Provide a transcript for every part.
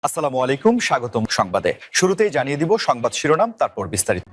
আসসালামু আলাইকুম, স্বাগতম সংবাদে। শুরুতেই জানিয়ে দিব সংবাদ শিরোনাম, তারপর বিস্তারিত।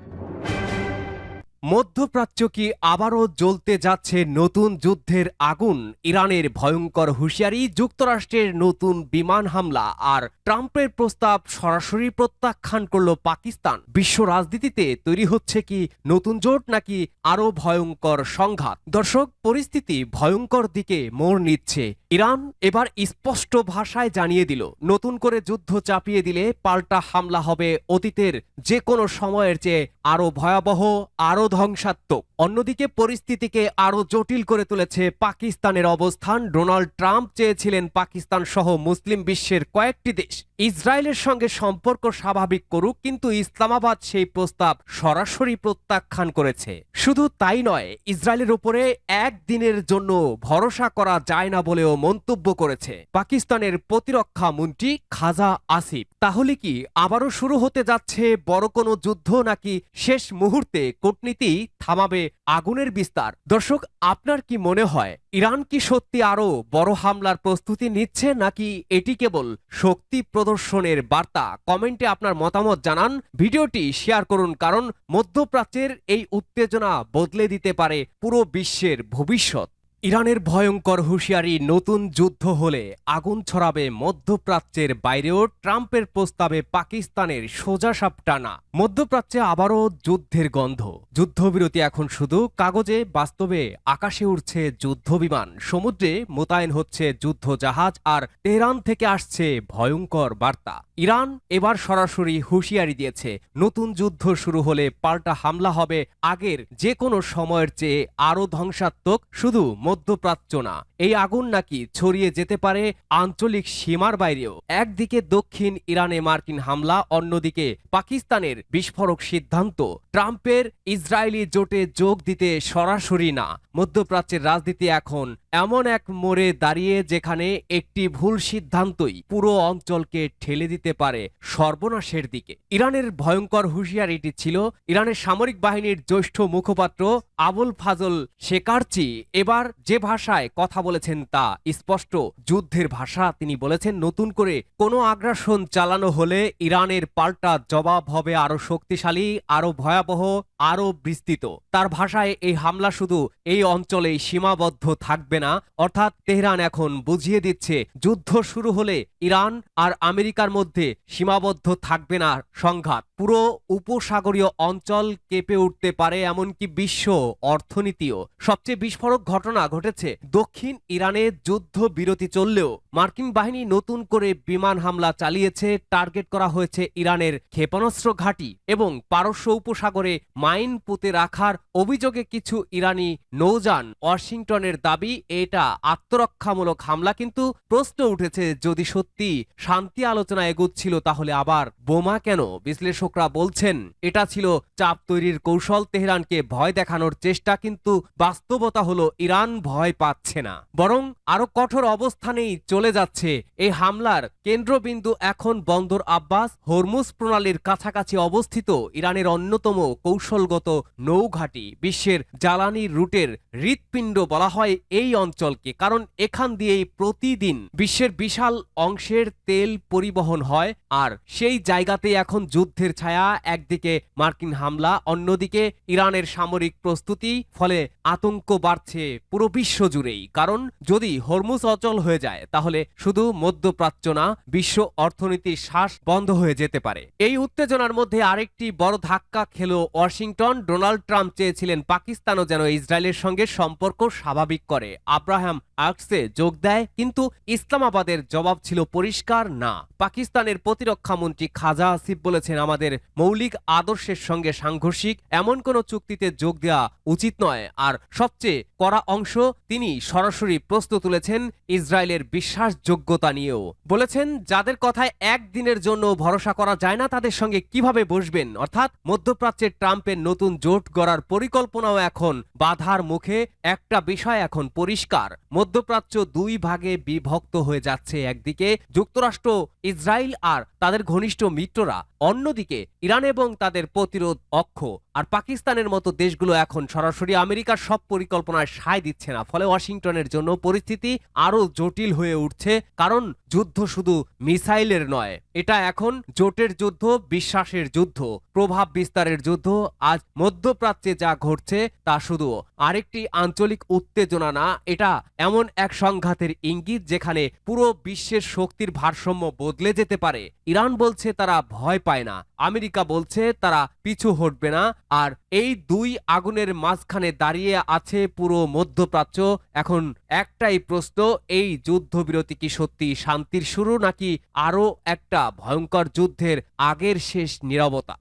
মধ্যপ্রাচ্য কি আবারও জ্বলতে যাচ্ছে নতুন যুদ্ধের আগুন? ইরানের ভয়ঙ্কর হুঁশিয়ারি, যুক্তরাষ্ট্রের নতুন বিমান হামলা আর ট্রাম্পের প্রস্তাব সরাসরি প্রত্যাখ্যান করল পাকিস্তান। বিশ্ব রাজনীতিতে তৈরি হচ্ছে কি নতুন জোট নাকি আরও ভয়ঙ্কর সংঘাত? দর্শক, পরিস্থিতি ভয়ঙ্কর দিকে মোড় নিচ্ছে। ইরান এবার স্পষ্ট ভাষায় জানিয়ে দিল, নতুন করে যুদ্ধ চাপিয়ে দিলে পাল্টা হামলা হবে অতীতের যে কোনো সময়ের চেয়ে আরও ভয়াবহ, আরও ধ্বংসাত্মক। অন্যদিকে পরিস্থিতিকে আরও জটিল করে তুলেছে পাকিস্তানের অবস্থান। ডোনাল্ড ট্রাম্প চেয়েছিলেন পাকিস্তান সহ মুসলিম বিশ্বের কয়েকটি দেশ ইসরায়েলের সঙ্গে সম্পর্ক স্বাভাবিক করুক, কিন্তু ইসলামাবাদ সেই প্রস্তাব সরাসরি প্রত্যাখ্যান করেছে। শুধু তাই নয়, ইসরায়েলের উপরে একদিনের জন্য ভরসা করা যায় না বলেও মন্তব্য করেছে পাকিস্তানের প্রতিরক্ষা মন্ত্রী খাজা আসিফ। তাহলে কি আবারও শুরু হতে যাচ্ছে বড় কোনো যুদ্ধ, নাকি শেষ মুহূর্তে কূটনীতি থামাবে আগুনের বিস্তার? দর্শক, আপনার কি মনে হয়, ইরান কি সত্যি আরো বড় হামলার প্রস্তুতি নিচ্ছে, নাকি এটি কেবল শক্তি প্রদর্শনের বার্তা? কমেন্টে আপনার মতামত জানান, ভিডিওটি শেয়ার করুন, কারণ মধ্যপ্রাচ্যের এই উত্তেজনা বদলে দিতে পারে পুরো বিশ্বের ভবিষ্যৎ। ইরানের ভয়ঙ্কর হুঁশিয়ারি, নতুন যুদ্ধ হলে আগুন ছড়াবে মধ্যপ্রাচ্যের বাইরেও। ট্রাম্পের প্রস্তাবে পাকিস্তানের সোজাসাপ টানা। মধ্যপ্রাচ্যে আবারও যুদ্ধের গন্ধ। যুদ্ধবিরতি এখন শুধু কাগজে, বাস্তবে আকাশে উঠছে যুদ্ধবিমান, সমুদ্রে মোতায়েন হচ্ছে যুদ্ধ জাহাজ, আর তেহরান থেকে আসছে ভয়ঙ্কর বার্তা। ইরান এবার সরাসরি হুঁশিয়ারি দিয়েছে, নতুন যুদ্ধ শুরু হলে পাল্টা হামলা হবে আগের যে কোনো সময়ের চেয়ে আরও ধ্বংসাত্মক। শুধু মধ্যপ্রাচ্য না, এই আগুন নাকি ছড়িয়ে যেতে পারে আঞ্চলিক সীমার বাইরেও। একদিকে দক্ষিণ ইরানে মার্কিন হামলা, অন্যদিকে পাকিস্তানের বিস্ফোরক সিদ্ধান্ত। ট্রাম্পের ইসরায়েলি জোটে যোগ দিতে সরাসরি না। মধ্যপ্রাচ্যের রাজনীতি এখন এমন এক মোড়ে দাঁড়িয়ে যেখানে একটি ভুল সিদ্ধান্তই পুরো অঞ্চলকে ঠেলে দিতে পারে সর্বনাশের দিকে। ইরানের ভয়ঙ্কর হুঁশিয়ারিটি ছিল ইরানের সামরিক বাহিনীর জ্যেষ্ঠ মুখপাত্র আবুল ফাজল শেকারচি। এবার যে ভাষায় কথা বলেছেন তা স্পষ্ট যুদ্ধের ভাষা। তিনি বলেছেন, নতুন করে কোনো আগ্রাসন চালানো হলে ইরানের পাল্টা জবাব হবে আরো শক্তিশালী, আরো ভয়াবহ, আরো বিস্তৃত। তার ভাষায়, এই হামলা শুধু এই অঞ্চলেই সীমাবদ্ধ থাকবে না। অর্থাৎ তেহরান এখন বুঝিয়ে দিচ্ছে, যুদ্ধ শুরু হলে ইরান আর আমেরিকার মধ্যে সীমাবদ্ধ থাকবে না সংঘাত। পুরো উপসাগরীয় অঞ্চল কেঁপে উঠতে পারে, এমনকি বিশ্ব অর্থনীতিও। সবচেয়ে বিস্ফোরক ঘটনা ঘটেছে দক্ষিণ ইরানে। যুদ্ধ বিরতি চললেও মার্কিন বাহিনী নতুন করে বিমান হামলা চালিয়েছে। টার্গেট করা হয়েছে ইরানের ক্ষেপণাস্ত্র ঘাঁটি এবং পারস্য উপসাগরে মাইন পুঁতে রাখার অভিযোগে কিছু ইরানি নৌযান। ওয়াশিংটনের দাবি এটা আত্মরক্ষামূলক হামলা, কিন্তু প্রশ্ন উঠেছে, যদি সত্যি শান্তি আলোচনা এগোচ্ছিল তাহলে আবার বোমা কেন? বিশ্লেষকরা বলছেন এটা ছিল চাপ তৈরির কৌশল, তেহরানকে ভয় দেখানোর চেষ্টা। কিন্তু বাস্তবতা হলো ইরান ভয় পাচ্ছে না, বরং আরো কঠোর অবস্থানেই চলে যাচ্ছে। এই হামলার কেন্দ্রবিন্দু এখন বন্দর আব্বাস, হরমুজ প্রণালীর কাছাকাছি অবস্থিত ইরানের অন্যতম কৌশলগত নৌঘাঁটি। বিশ্বের জ্বালানি রুটের হৃৎপিণ্ড বলা হয় এই অঞ্চলকে, কারণ এখান দিয়েই প্রতিদিন বিশ্বের বিশাল অংশের তেল পরিবহন হয়। আর সেই জায়গাতেই এখন যুদ্ধের ছায়া। একদিকে মার্কিন হামলা, অন্যদিকে ইরানের সামরিক প্রস্তুতি। ফলে আতঙ্ক বাড়ছে পুরো বিশ্ব জুড়েই, কারণ যদি হরমুজ অচল হয়ে যায় তাহলে শুধু মধ্যপ্রাচ্য না, বিশ্ব অর্থনীতির শ্বাস বন্ধ হয়ে যেতে পারে। এই উত্তেজনার মধ্যে আরেকটি বড় ধাক্কা খেল ওয়াশিংটন। ডোনাল্ড ট্রাম্প চেয়েছিলেন পাকিস্তানও যেন ইসরায়েলের সঙ্গে সম্পর্ক স্বাভাবিক করে, আব্রাহাম আক্সে যোগ দেয়, কিন্তু ইসলামাবাদের জবাব ছিল পরিষ্কার না। পাকিস্তানের প্রতিরক্ষা মন্ত্রী খাজা আসিফ বলেছেন, আমাদের মৌলিক আদর্শের সঙ্গে সাংঘর্ষিক এমন কোনো চুক্তিতে যোগ দেওয়া উচিত নয়। আর সবচেয়ে কড়া অংশ, তিনি সরাসরি প্রশ্ন তুলেছেন ইসরায়েলের বিশ্বাসযোগ্যতা নিয়েও। বলেছেন, যাদের কথায় একদিনের জন্য ভরসা করা যায় না তাদের সঙ্গে কিভাবে বসবেন? অর্থাৎ মধ্যপ্রাচ্যের ট্রাম্পের নতুন জোট গড়ার পরিকল্পনাও এখন বাধার মুখে। একটা বিষয় এখন পরিষ্কার, মধ্যপ্রাচ্য দুই ভাগে বিভক্ত হয়ে যাচ্ছে। একদিকে যুক্তরাষ্ট্র, ইসরায়েল আর তাদের ঘনিষ্ঠ মিত্ররা, অন্যদিকে ইরান এবং তাদের প্রতিরোধ অক্ষ। আর পাকিস্তানের মতো দেশগুলো এখন সরাসরি আমেরিকার সব পরিকল্পনায় সায় দিচ্ছে না, ফলে ওয়াশিংটনের জন্য পরিস্থিতি আরো জটিল হয়ে উঠছে। কারণ যুদ্ধ শুধু মিসাইলের নয়, এটা এখন জোটের যুদ্ধ, বিশ্বাসের যুদ্ধ, প্রভাব বিস্তারের যুদ্ধ। আজ মধ্যপ্রাচ্যে যা ঘটছে তা শুধু আরেকটি আঞ্চলিক উত্তেজনা না, এটা এমন এক সংঘাতের ইঙ্গিত যেখানে পুরো বিশ্বের শক্তির ভারসাম্য বদলে যেতে পারে। ইরান বলছে তারা ভয় পায় না, আমেরিকা বলছে তারা পিছু হটবে না, আর এই দুই আগুনের মাঝখানে দাঁড়িয়ে আছে পুরো মধ্যপ্রাচ্য। এখন একটাই প্রশ্ন, এই যুদ্ধবিরতি কি সত্যি শান্তির শুরু নাকি আরো একটা ভয়ঙ্কর যুদ্ধের আগের শেষ নীরবতা?